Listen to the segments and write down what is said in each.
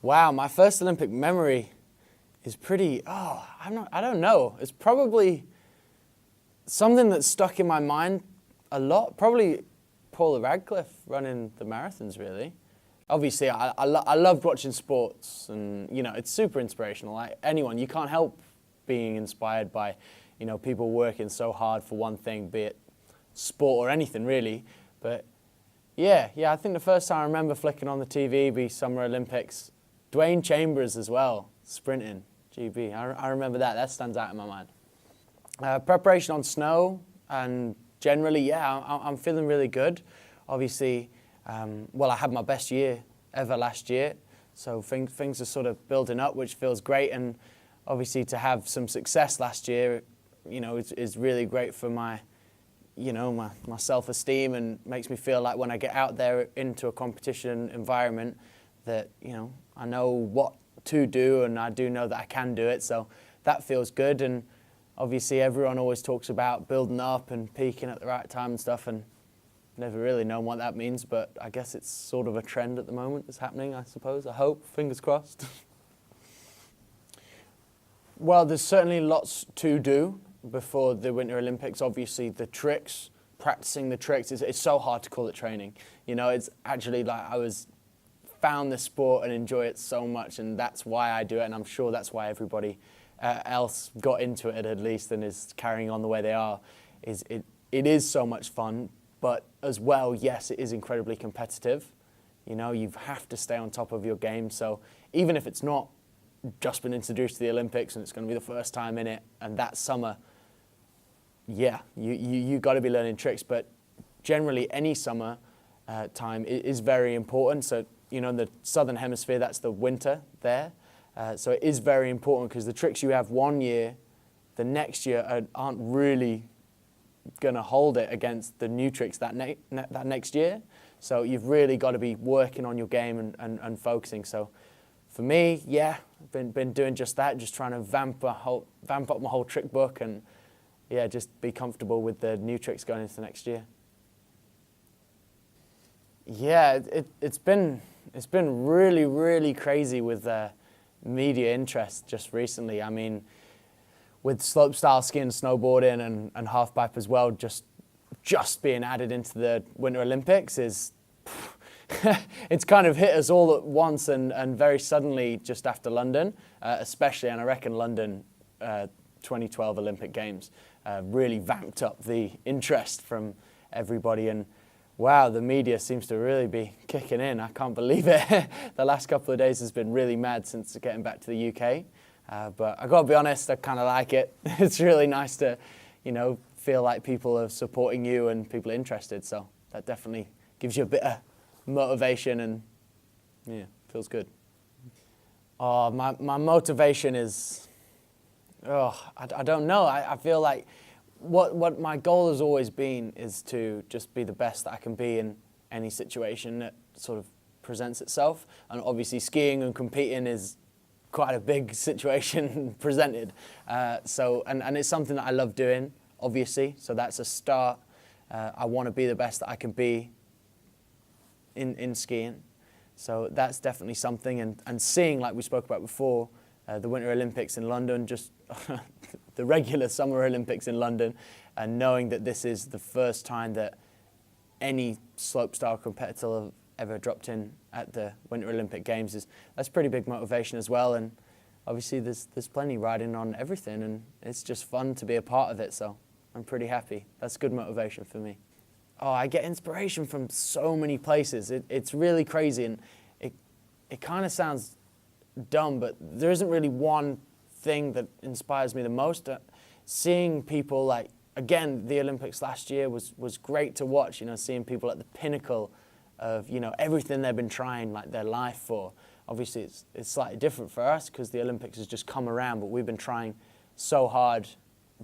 Wow, my first Olympic memory is I don't know. It's probably something that stuck in my mind a lot. Probably Paula Radcliffe running the marathons, really. Obviously, I loved watching sports, and, it's super inspirational. Like anyone, you can't help being inspired by, people working so hard for one thing, be it sport or anything, really. But yeah, I think the first time I remember flicking on the TV be Summer Olympics. Dwayne Chambers as well, sprinting, GB. I remember that. That stands out in my mind. Preparation on snow, and generally, I'm feeling really good. Obviously, I had my best year ever last year, so things are sort of building up, which feels great. And obviously, to have some success last year, is really great for my self-esteem, and makes me feel like when I get out there into a competition environment that, I know what to do, and I do know that I can do it. So that feels good. And obviously everyone always talks about building up and peaking at the right time and stuff, and never really known what that means, but I guess it's sort of a trend at the moment that's happening, I suppose. I hope, fingers crossed. Well, there's certainly lots to do before the Winter Olympics. Obviously, practicing the tricks, it's so hard to call it training. It's actually like I found this sport and enjoy it so much, and that's why I do it, and I'm sure that's why everybody else got into it at least and is carrying on the way they are. It is so much fun, but as well, yes, it is incredibly competitive. You have to stay on top of your game. So even if it's not just been introduced to the Olympics and it's going to be the first time in it, and that summer, you got to be learning tricks. But generally, any summer time is very important. So in the southern hemisphere, that's the winter there. So it is very important, because the tricks you have one year, the next year aren't really going to hold it against the new tricks that next year. So you've really got to be working on your game and focusing. So for me, I've been doing just that, just trying to vamp up my whole trick book, and just be comfortable with the new tricks going into the next year. Yeah, it's been really, really crazy with media interest just recently. I mean, with slopestyle skiing, snowboarding, and halfpipe as well, just being added into the Winter Olympics is it's kind of hit us all at once and very suddenly just after London, especially, and I reckon London 2012 Olympic Games really vamped up the interest from everybody. And wow, the media seems to really be kicking in. I can't believe it. The last couple of days has been really mad since getting back to the UK. But I got to be honest, I kind of like it. It's really nice to, feel like people are supporting you and people are interested. So that definitely gives you a bit of motivation, and feels good. Oh, my motivation is, I don't know. I feel like what my goal has always been is to just be the best that I can be in any situation that sort of presents itself. And obviously skiing and competing is quite a big situation presented. So it's something that I love doing, obviously. So that's a start. I want to be the best that I can be in skiing. So that's definitely something. And seeing, like we spoke about before, the Winter Olympics in London, just the regular Summer Olympics in London, and knowing that this is the first time that any slopestyle competitor have ever dropped in at the Winter Olympic Games, that's pretty big motivation as well. And obviously there's plenty riding on everything, and it's just fun to be a part of it. So I'm pretty happy. That's good motivation for me. Oh, I get inspiration from so many places. It's really crazy, and it kind of sounds dumb, but there isn't really one thing that inspires me the most. Seeing people like, again, the Olympics last year was great to watch, seeing people at the pinnacle of, everything they've been trying like their life for. Obviously it's slightly different for us because the Olympics has just come around, but we've been trying so hard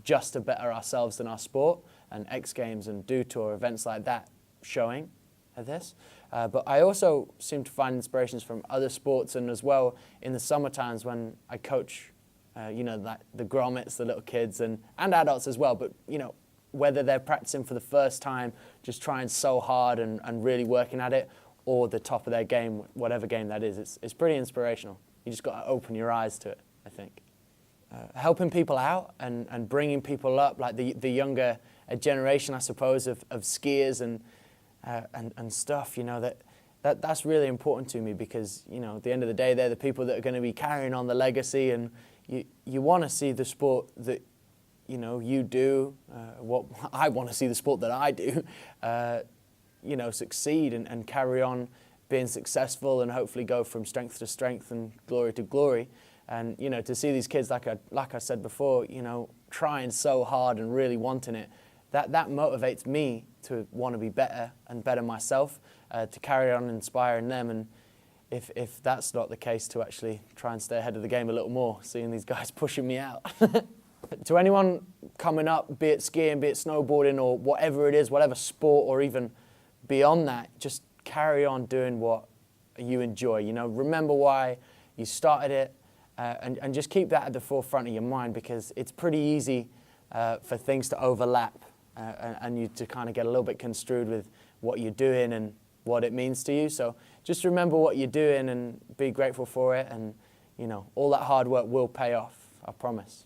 just to better ourselves in our sport, and X Games and Do Tour, events like that showing at this. But I also seem to find inspirations from other sports, and as well in the summer times when I coach, like the grommets, the little kids, and adults as well. But, whether they're practicing for the first time, just trying so hard and really working at it, or the top of their game, whatever game that is. It's pretty inspirational. You just got to open your eyes to it, I think. Helping people out and bringing people up, like the younger generation, I suppose, of skiers and stuff, you know, that's really important to me because, you know, at the end of the day, they're the people that are going to be carrying on the legacy, and you want to see the sport that, you know, you do, what I want to see the sport that I do, you know, succeed and carry on being successful and hopefully go from strength to strength and glory to glory. And, you know, to see these kids, like I said before, you know, trying so hard and really wanting it, that motivates me to want to be better and better myself, to carry on inspiring them. And if that's not the case, to actually try and stay ahead of the game a little more, seeing these guys pushing me out. To anyone coming up, be it skiing, be it snowboarding, or whatever it is, whatever sport, or even beyond that, just carry on doing what you enjoy. You know, remember why you started it, and just keep that at the forefront of your mind, because it's pretty easy for things to overlap and you to kind of get a little bit construed with what you're doing and what it means to you. So just remember what you're doing and be grateful for it, and, you know, all that hard work will pay off, I promise.